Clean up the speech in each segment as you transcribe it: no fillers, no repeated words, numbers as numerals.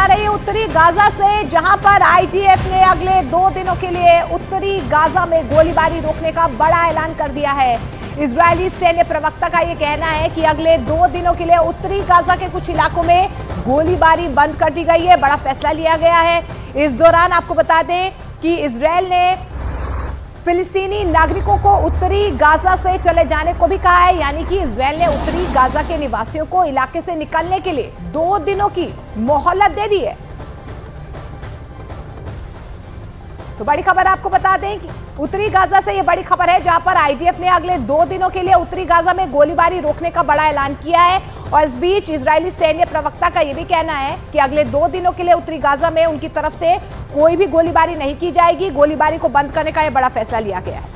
आ रही है उत्तरी गाजा से, जहां पर आईडीएफ ने अगले 2 दिनों के लिए उत्तरी गाजा में गोलीबारी रोकने का बड़ा ऐलान कर दिया है। इजरायली सैन्य प्रवक्ता का यह कहना है कि अगले 2 दिनों के लिए उत्तरी गाजा के कुछ इलाकों में गोलीबारी बंद कर दी गई है। बड़ा फैसला लिया गया है। इस दौरान आपको बता दें कि इजरायल ने फिलिस्तीनी नागरिकों को उत्तरी गाजा से चले जाने को भी कहा है, यानी कि इजरायल ने उत्तरी गाजा के निवासियों को इलाके से निकलने के लिए 2 दिनों की मोहलत दे दी है। तो बड़ी खबर आपको बता दें कि उत्तरी गाजा से यह बड़ी खबर है, जहां पर आईडीएफ ने अगले 2 दिनों के लिए उत्तरी गाजा में गोलीबारी रोकने का बड़ा ऐलान किया है। और इस बीच इजरायली सैन्य प्रवक्ता का यह भी कहना है कि अगले 2 दिनों के लिए उत्तरी गाजा में उनकी तरफ से कोई भी गोलीबारी नहीं की जाएगी। गोलीबारी को बंद करने का यह बड़ा फैसला लिया गया है।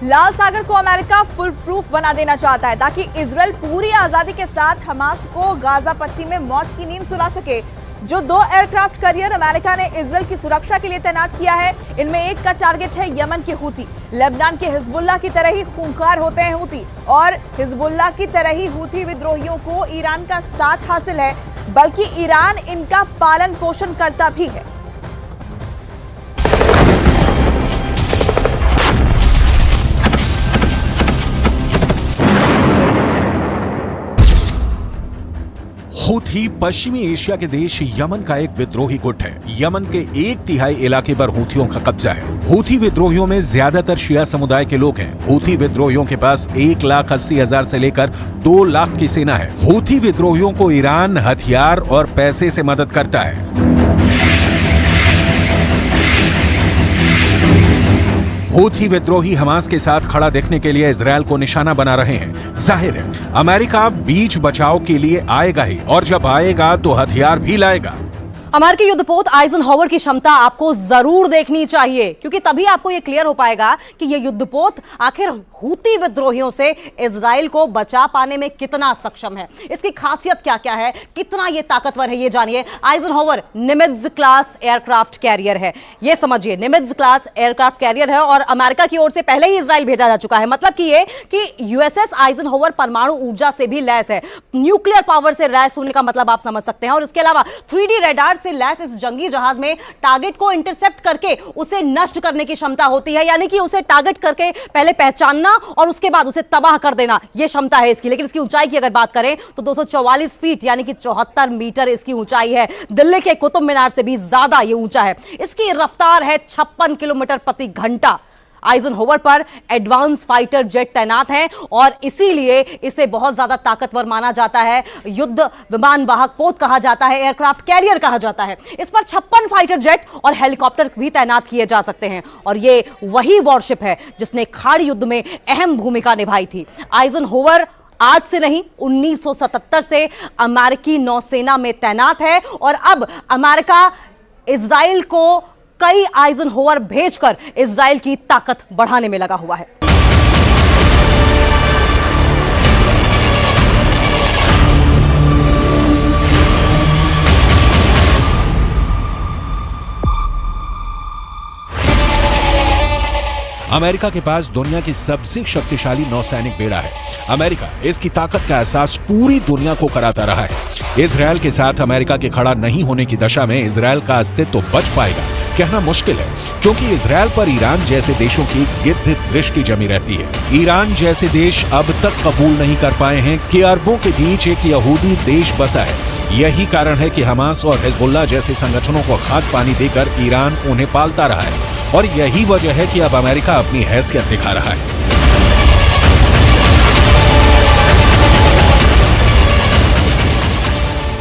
लाल सागर को अमेरिका फुल प्रूफ बना देना चाहता है ताकि इजरायल पूरी आजादी के साथ हमास को गाजा पट्टी में मौत की नींद सुला सके। जो 2 एयरक्राफ्ट कैरियर अमेरिका ने इजरायल की सुरक्षा के लिए तैनात किया है, इनमें एक का टारगेट है यमन के हूती। लेबनान के हिजबुल्लाह की तरह ही खूंखार होते हैं हूती, और हिजबुल्लाह की तरह ही हूती विद्रोहियों को ईरान का साथ हासिल है, बल्कि ईरान इनका पालन पोषण करता भी है। हूथी पश्चिमी एशिया के देश यमन का एक विद्रोही गुट है। यमन के 1/3 इलाके पर हूथियों का कब्जा है। हूथी विद्रोहियों में ज्यादातर शिया समुदाय के लोग हैं। हूथी विद्रोहियों के पास 1,80,000 से लेकर 2 लाख की सेना है। हूथी विद्रोहियों को ईरान हथियार और पैसे से मदद करता है। हूथी विद्रोही हमास के साथ खड़ा देखने के लिए इजरायल को निशाना बना रहे हैं। जाहिर है अमेरिका बीच बचाव के लिए आएगा ही, और जब आएगा तो हथियार भी लाएगा। अमेरिकी युद्धपोत आइजनहावर की क्षमता आपको जरूर देखनी चाहिए, क्योंकि तभी आपको यह क्लियर हो पाएगा कि यह युद्धपोत आखिर हूती विद्रोहियों से इजराइल को बचा पाने में कितना सक्षम है। इसकी खासियत क्या क्या है, कितना यह ताकतवर है, यह जानिए। आइजनहावर निमित्ज क्लास एयरक्राफ्ट कैरियर है, यह समझिए। निमित्ज क्लास एयरक्राफ्ट कैरियर है और अमेरिका की ओर से पहले ही इजराइल भेजा जा चुका है। मतलब कि यह कि यूएसएस आइजनहावर परमाणु ऊर्जा से भी लैस है। न्यूक्लियर पावर से लैस होने का मतलब आप समझ सकते हैं। और इसके अलावा 3D रडार से लैस इस जंगी जहाज में टारगेट को इंटरसेप्ट करके उसे नष्ट करने की क्षमता होती है, यानी कि उसे टारगेट करके पहले पहचानना और उसके बाद उसे तबाह कर देना, यह क्षमता है इसकी। लेकिन इसकी ऊंचाई की अगर बात करें तो 244 फीट यानी कि 74 मीटर इसकी ऊंचाई है। दिल्ली के कुतुब मीनार से भी ज्यादा यह ऊंचा है। इसकी रफ्तार है 56 किलोमीटर प्रति घंटा। आइजनहावर पर एडवांस फाइटर जेट तैनात हैं और इसीलिए इसे बहुत ज्यादा ताकतवर माना जाता है। युद्ध विमान वाहक पोत कहा जाता है, एयरक्राफ्ट कैरियर कहा जाता है। इस पर 56 फाइटर जेट और हेलीकॉप्टर भी तैनात किए जा सकते हैं। और ये वही वॉरशिप है जिसने खाड़ी युद्ध में अहम भूमिका निभाई थी। आइजनहावर आज से नहीं, 1977 से अमेरिकी नौसेना में तैनात है और अब अमेरिका इजराइल को कई आइजनहावर भेजकर इजराइल की ताकत बढ़ाने में लगा हुआ है। अमेरिका के पास दुनिया की सबसे शक्तिशाली नौसैनिक बेड़ा है। अमेरिका इसकी ताकत का एहसास पूरी दुनिया को कराता रहा है। इजरायल के साथ अमेरिका के खड़ा नहीं होने की दशा में इजरायल का अस्तित्व बच पाएगा कहना मुश्किल है, क्योंकि इजरायल पर ईरान जैसे देशों की गिद्ध दृष्टि जमी रहती है। ईरान जैसे देश अब तक कबूल नहीं कर पाए हैं कि अरबों के बीच एक यहूदी देश बसा है। यही कारण है कि हमास और हिजबुल्लाह जैसे संगठनों को खाद पानी देकर ईरान उन्हें पालता रहा है, और यही वजह है कि अब अमेरिका अपनी हैसियत दिखा रहा है।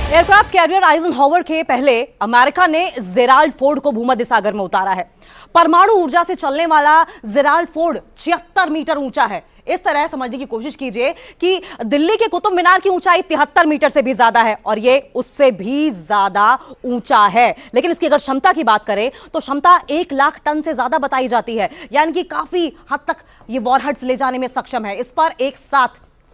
एयरक्राफ्ट कैरियर आइजनहावर के पहले अमेरिका ने जेराल्ड फोर्ड को भूमध्य सागर में उतारा है। परमाणु ऊर्जा से चलने वाला जेराल्ड फोर्ड 76 मीटर ऊंचा है। इस तरह समझने की कोशिश कीजिए कि दिल्ली के कुतुब मीनार की ऊंचाई 73 मीटर से भी ज्यादा है और ये उससे भी ज्यादा ऊंचा है। लेकिन इसकी अगर क्षमता की बात करें तो क्षमता 1 लाख टन से ज्यादा बताई जाती है, यानी कि काफी हद तक ये वॉरहेड्स ले जाने में सक्षम है। इस पर एक साथ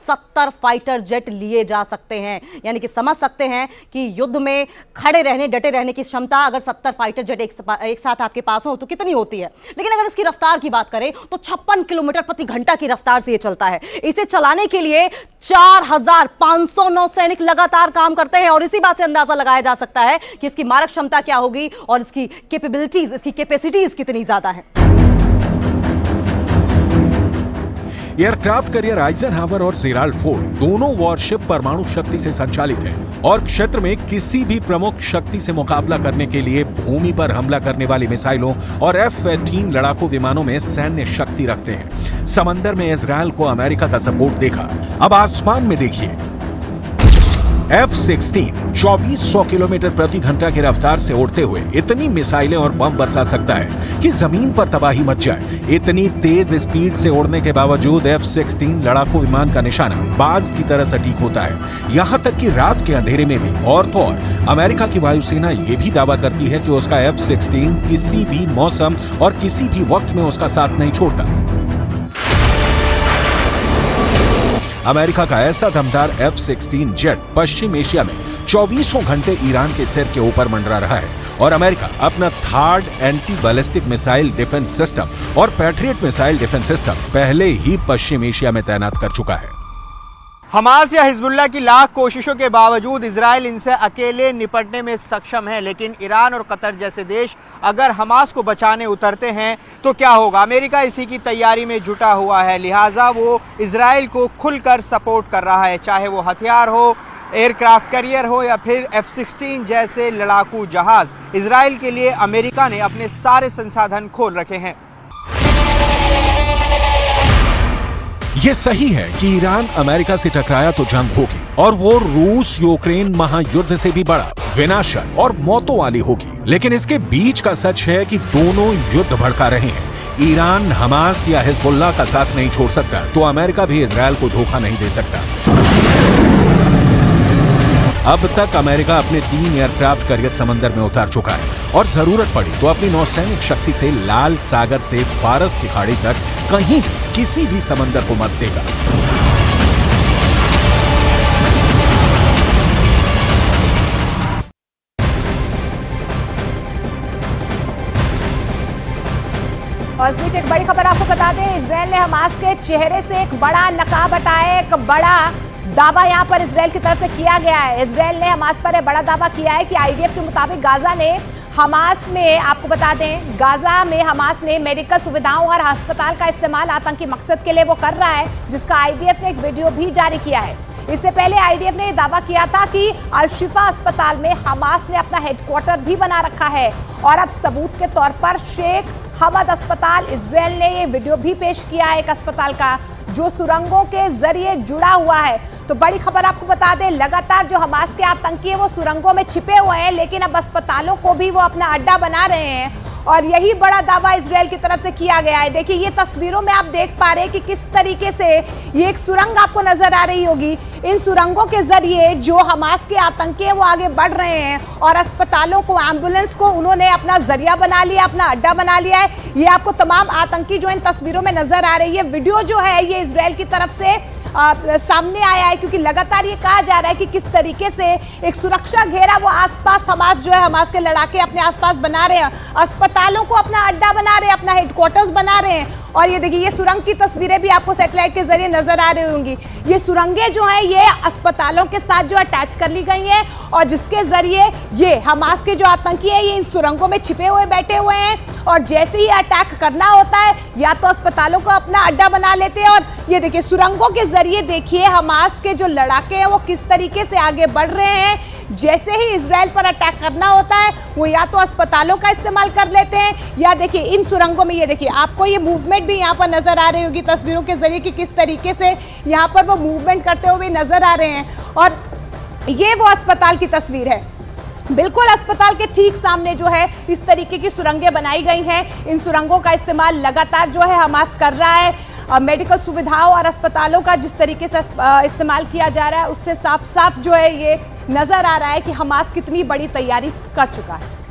70 फाइटर जेट लिए जा सकते हैं। यानी कि समझ सकते हैं कि युद्ध में खड़े रहने, डटे रहने की क्षमता अगर 70 फाइटर जेट एक साथ आपके पास हो तो कितनी होती है। लेकिन अगर इसकी रफ्तार की बात करें तो 56 किलोमीटर प्रति घंटा की रफ्तार से यह चलता है। इसे चलाने के लिए 4500 नौसैनिक लगातार काम करते हैं और इसी बात से अंदाजा लगाया जा सकता है कि इसकी मारक क्षमता क्या होगी और इसकी कैपेबिलिटीज, इसकी कैपेसिटीज कितनी ज्यादा है। एयरक्राफ्ट कैरियर आइजनहावर और जेराल्ड फोर्ड दोनों वॉरशिप परमाणु शक्ति से संचालित हैं और क्षेत्र में किसी भी प्रमुख शक्ति से मुकाबला करने के लिए भूमि पर हमला करने वाली मिसाइलों और F-18 लड़ाकू विमानों में सैन्य शक्ति रखते हैं। समंदर में इजरायल को अमेरिका का सपोर्ट देखा, अब आसमान में देखिए। F-16 2400 किलोमीटर प्रति घंटा की रफ्तार से उड़ते हुए इतनी मिसाइलें और बम बरसा सकता है कि जमीन पर तबाही मच जाए। इतनी तेज स्पीड से उड़ने के बावजूद F-16 लड़ाकू विमान का निशाना बाज की तरह सटीक होता है। यहां तक कि रात के अंधेरे में भी। और तो और अमेरिका की वायुसेना यह भी दावा करती है कि उसका F-16 किसी भी मौसम और किसी भी वक्त में उसका साथ नहीं छोड़ता। अमेरिका का ऐसा दमदार F-16 जेट पश्चिम एशिया में 24 घंटे ईरान के सिर के ऊपर मंडरा रहा है और अमेरिका अपना third anti ballistic missile defence system और पैट्रियट मिसाइल डिफेंस सिस्टम पहले ही पश्चिम एशिया में तैनात कर चुका है। हमास या हिजबुल्लाह की लाख कोशिशों के बावजूद इजराइल इनसे अकेले निपटने में सक्षम है, लेकिन ईरान और कतर जैसे देश अगर हमास को बचाने उतरते हैं तो क्या होगा। अमेरिका इसी की तैयारी में जुटा हुआ है, लिहाजा वो इजराइल को खुलकर सपोर्ट कर रहा है, चाहे वो हथियार हो, एयरक्राफ्ट कैरियर हो या फिर F-16 जैसे लड़ाकू जहाज। इजराइल के लिए अमेरिका ने अपने सारे संसाधन खोल रखे हैं। ये सही है कि ईरान अमेरिका से टकराया तो जंग होगी और वो रूस यूक्रेन महायुद्ध से भी बड़ा, विनाशक और मौतों वाली होगी। लेकिन इसके बीच का सच है कि दोनों युद्ध भड़का रहे हैं। ईरान हमास या हिजबुल्लाह का साथ नहीं छोड़ सकता तो अमेरिका भी इजरायल को धोखा नहीं दे सकता। अब तक अमेरिका अपने 3 एयरक्राफ्ट कैरियर समंदर में उतार चुका है और जरूरत पड़ी तो अपनी नौसैनिक शक्ति से लाल सागर से फारस की खाड़ी तक कहीं किसी भी समंदर को मत देगा। और इस बीच एक बड़ी खबर आपको बता दें, इजरायल ने हमास के चेहरे से एक बड़ा नकाब हटाया। एक बड़ा दावा यहां पर इजरायल की तरफ से किया गया है। इजरायल ने हमास पर एक बड़ा दावा किया है कि आईडीएफ के मुताबिक गाजा ने हमास में, आपको बता दें, गाजा में हमास ने मेडिकल सुविधाओं और अस्पताल का इस्तेमाल आतंकी मकसद के लिए वो कर रहा है, जिसका आईडीएफ ने एक वीडियो भी जारी किया है। इससे पहले आईडीएफ ने यह दावा किया था कि अल-शिफा अस्पताल में हमास ने अपना हेडक्वार्टर भी बना रखा है और अब सबूत के तौर पर शेख हमद अस्पताल, इजरायल ने ये वीडियो भी पेश किया है एक अस्पताल का जो सुरंगों के जरिए जुड़ा हुआ है। तो बड़ी खबर आपको बता दें, लगातार जो हमास के आतंकी है वो सुरंगों में छिपे हुए हैं, लेकिन अब अस्पतालों को भी वो अपना अड्डा बना रहे हैं और यही बड़ा दावा इजरायल की तरफ से किया गया है। देखिए ये तस्वीरों में आप देख पा रहे हैं कि किस तरीके से ये एक सुरंग आपको नजर आ रही होगी। इन सुरंगों के जरिए जो हमास के आतंकी है वो आगे बढ़ रहे हैं और अस्पतालों को, एम्बुलेंस को उन्होंने अपना जरिया बना लिया, अपना अड्डा बना लिया है। ये आपको तमाम आतंकी जो इन तस्वीरों में नजर आ रही है, वीडियो जो है ये इजरायल की तरफ से सामने आया है, क्योंकि लगातार ये कहा जा रहा है कि किस तरीके से एक सुरक्षा घेरा वो आसपास हमास जो है, हमास के लड़ाके अपने आसपास बना रहे हैं, अस्पतालों को अपना अड्डा बना रहे हैं, अपना हेडक्वार्टर्स बना रहे हैं। और ये देखिए ये सुरंग की तस्वीरें भी आपको सैटेलाइट के जरिए नजर आ रही होंगी। ये सुरंगें जो हैं ये अस्पतालों के साथ जो अटैच कर ली गई हैं और जिसके जरिए ये हमास के जो आतंकी है ये इन सुरंगों में छिपे हुए बैठे हुए हैं और जैसे ही अटैक करना होता है या तो अस्पतालों को अपना अड्डा बना लेते हैं। और ये देखिए सुरंगों के जरिए देखिए हमास के जो लड़ाके हैं वो किस तरीके से आगे बढ़ रहे हैं। जैसे ही इजराइल पर अटैक करना होता है वो या तो अस्पतालों का इस्तेमाल कर लेते हैं या देखिए इन सुरंगों में, ये देखिए आपको ये मूवमेंट भी यहाँ पर नजर आ रही होगी तस्वीरों के जरिए कि किस तरीके से यहाँ पर वो मूवमेंट करते हुए नजर आ रहे हैं। और ये वो अस्पताल की तस्वीर है, बिल्कुल अस्पताल के ठीक सामने जो है इस तरीके की सुरंगें बनाई गई हैं। इन सुरंगों का इस्तेमाल लगातार जो है हमास कर रहा है। मेडिकल सुविधाओं और अस्पतालों का जिस तरीके से इस्तेमाल किया जा रहा है उससे साफ साफ जो है ये नजर आ रहा है कि हमास कितनी बड़ी तैयारी कर चुका है।